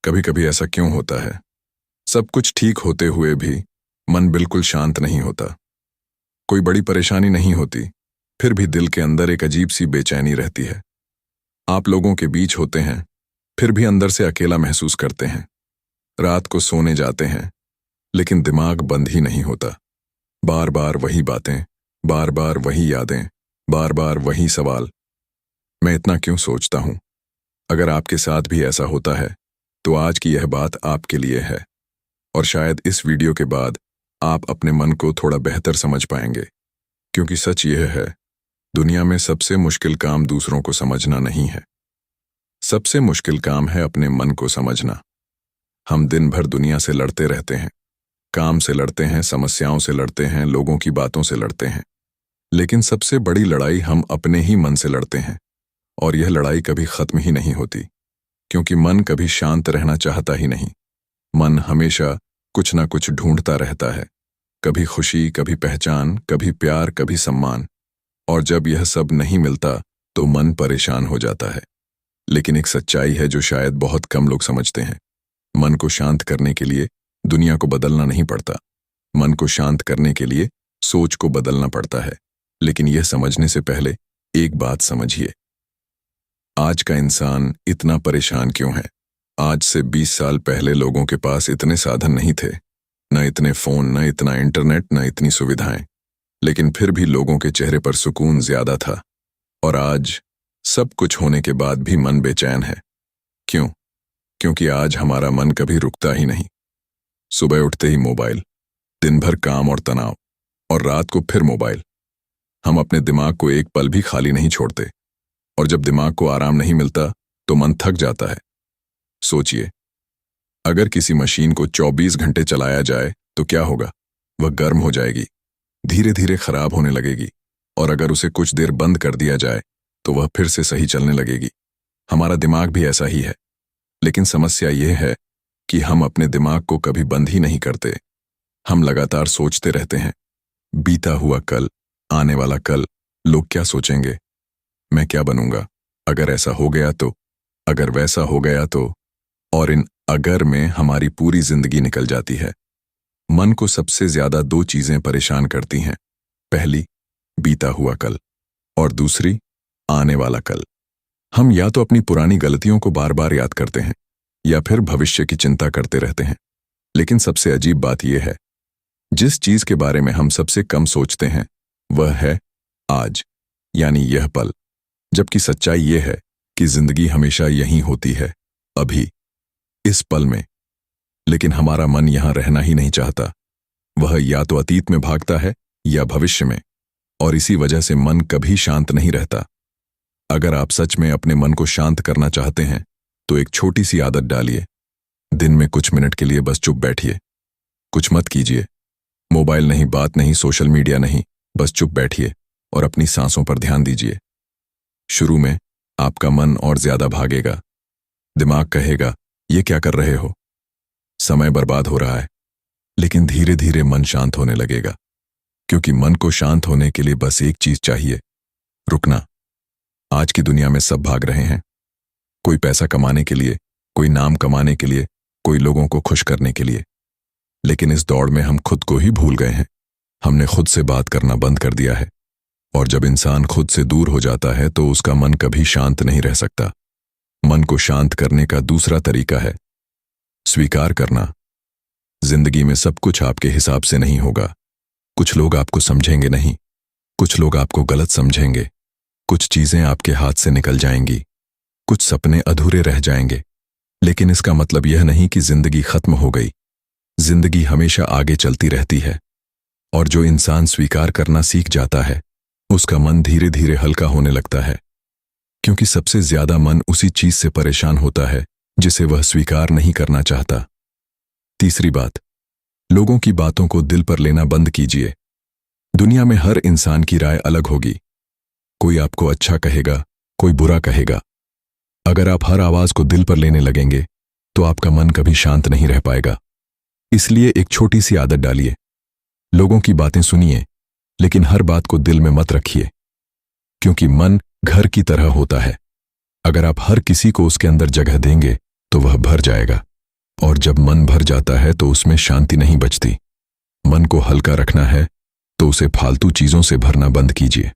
कभी कभी ऐसा क्यों होता है? सब कुछ ठीक होते हुए भी मन बिल्कुल शांत नहीं होता। कोई बड़ी परेशानी नहीं होती, फिर भी दिल के अंदर एक अजीब सी बेचैनी रहती है। आप लोगों के बीच होते हैं, फिर भी अंदर से अकेला महसूस करते हैं। रात को सोने जाते हैं, लेकिन दिमाग बंद ही नहीं होता। बार बार वही बातें, बार बार वही यादें, बार बार वही सवाल। मैं इतना क्यों सोचता हूं? अगर आपके साथ भी ऐसा होता है तो आज की यह बात आपके लिए है, और शायद इस वीडियो के बाद आप अपने मन को थोड़ा बेहतर समझ पाएंगे। क्योंकि सच यह है, दुनिया में सबसे मुश्किल काम दूसरों को समझना नहीं है, सबसे मुश्किल काम है अपने मन को समझना। हम दिन भर दुनिया से लड़ते रहते हैं, काम से लड़ते हैं, समस्याओं से लड़ते हैं, लोगों की बातों से लड़ते हैं, लेकिन सबसे बड़ी लड़ाई हम अपने ही मन से लड़ते हैं। और यह लड़ाई कभी खत्म ही नहीं होती, क्योंकि मन कभी शांत रहना चाहता ही नहीं। मन हमेशा कुछ ना कुछ ढूंढता रहता है, कभी खुशी, कभी पहचान, कभी प्यार, कभी सम्मान। और जब यह सब नहीं मिलता तो मन परेशान हो जाता है। लेकिन एक सच्चाई है जो शायद बहुत कम लोग समझते हैं। मन को शांत करने के लिए दुनिया को बदलना नहीं पड़ता। मन को शांत करने के लिए सोच को बदलना पड़ता है। लेकिन यह समझने से पहले एक बात समझिए, आज का इंसान इतना परेशान क्यों है? आज से 20 साल पहले लोगों के पास इतने साधन नहीं थे, न इतने फोन, न इतना इंटरनेट, न इतनी सुविधाएं, लेकिन फिर भी लोगों के चेहरे पर सुकून ज्यादा था। और आज सब कुछ होने के बाद भी मन बेचैन है। क्यों? क्योंकि आज हमारा मन कभी रुकता ही नहीं। सुबह उठते ही मोबाइल, दिन भर काम और तनाव, और रात को फिर मोबाइल। हम अपने दिमाग को एक पल भी खाली नहीं छोड़ते, और जब दिमाग को आराम नहीं मिलता तो मन थक जाता है। सोचिए, अगर किसी मशीन को 24 घंटे चलाया जाए तो क्या होगा? वह गर्म हो जाएगी, धीरे धीरे खराब होने लगेगी, और अगर उसे कुछ देर बंद कर दिया जाए तो वह फिर से सही चलने लगेगी। हमारा दिमाग भी ऐसा ही है। लेकिन समस्या यह है कि हम अपने दिमाग को कभी बंद ही नहीं करते। हम लगातार सोचते रहते हैं, बीता हुआ कल, आने वाला कल, लोग क्या सोचेंगे, मैं क्या बनूंगा, अगर ऐसा हो गया तो, अगर वैसा हो गया तो। और इन अगर में हमारी पूरी जिंदगी निकल जाती है। मन को सबसे ज्यादा 2 चीजें परेशान करती हैं। पहली, बीता हुआ कल, और दूसरी, आने वाला कल। हम या तो अपनी पुरानी गलतियों को बार बार याद करते हैं, या फिर भविष्य की चिंता करते रहते हैं। लेकिन सबसे अजीब बात यह है, जिस चीज के बारे में हम सबसे कम सोचते हैं वह है आज, यानी यह पल। जबकि सच्चाई यह है कि जिंदगी हमेशा यहीं होती है, अभी, इस पल में। लेकिन हमारा मन यहां रहना ही नहीं चाहता। वह या तो अतीत में भागता है या भविष्य में, और इसी वजह से मन कभी शांत नहीं रहता। अगर आप सच में अपने मन को शांत करना चाहते हैं तो एक छोटी सी आदत डालिए। दिन में कुछ मिनट के लिए बस चुप बैठिए, कुछ मत कीजिए। मोबाइल नहीं, बात नहीं, सोशल मीडिया नहीं, बस चुप बैठिए और अपनी सांसों पर ध्यान दीजिए। शुरू में आपका मन और ज्यादा भागेगा। दिमाग कहेगा, ये क्या कर रहे हो, समय बर्बाद हो रहा है। लेकिन धीरे धीरे मन शांत होने लगेगा, क्योंकि मन को शांत होने के लिए बस एक चीज चाहिए, रुकना। आज की दुनिया में सब भाग रहे हैं, कोई पैसा कमाने के लिए, कोई नाम कमाने के लिए, कोई लोगों को खुश करने के लिए। लेकिन इस दौड़ में हम खुद को ही भूल गए हैं। हमने खुद से बात करना बंद कर दिया है। और जब इंसान खुद से दूर हो जाता है तो उसका मन कभी शांत नहीं रह सकता। मन को शांत करने का दूसरा तरीका है स्वीकार करना। जिंदगी में सब कुछ आपके हिसाब से नहीं होगा। कुछ लोग आपको समझेंगे नहीं, कुछ लोग आपको गलत समझेंगे, कुछ चीजें आपके हाथ से निकल जाएंगी, कुछ सपने अधूरे रह जाएंगे। लेकिन इसका मतलब यह नहीं कि जिंदगी खत्म हो गई। जिंदगी हमेशा आगे चलती रहती है। और जो इंसान स्वीकार करना सीख जाता है उसका मन धीरे धीरे हल्का होने लगता है, क्योंकि सबसे ज्यादा मन उसी चीज से परेशान होता है जिसे वह स्वीकार नहीं करना चाहता। तीसरी बात, लोगों की बातों को दिल पर लेना बंद कीजिए। दुनिया में हर इंसान की राय अलग होगी। कोई आपको अच्छा कहेगा, कोई बुरा कहेगा। अगर आप हर आवाज को दिल पर लेने लगेंगे तो आपका मन कभी शांत नहीं रह पाएगा। इसलिए एक छोटी सी आदत डालिए, लोगों की बातें सुनिए, लेकिन हर बात को दिल में मत रखिए, क्योंकि मन घर की तरह होता है। अगर आप हर किसी को उसके अंदर जगह देंगे तो वह भर जाएगा, और जब मन भर जाता है तो उसमें शांति नहीं बचती। मन को हल्का रखना है तो उसे फालतू चीजों से भरना बंद कीजिए।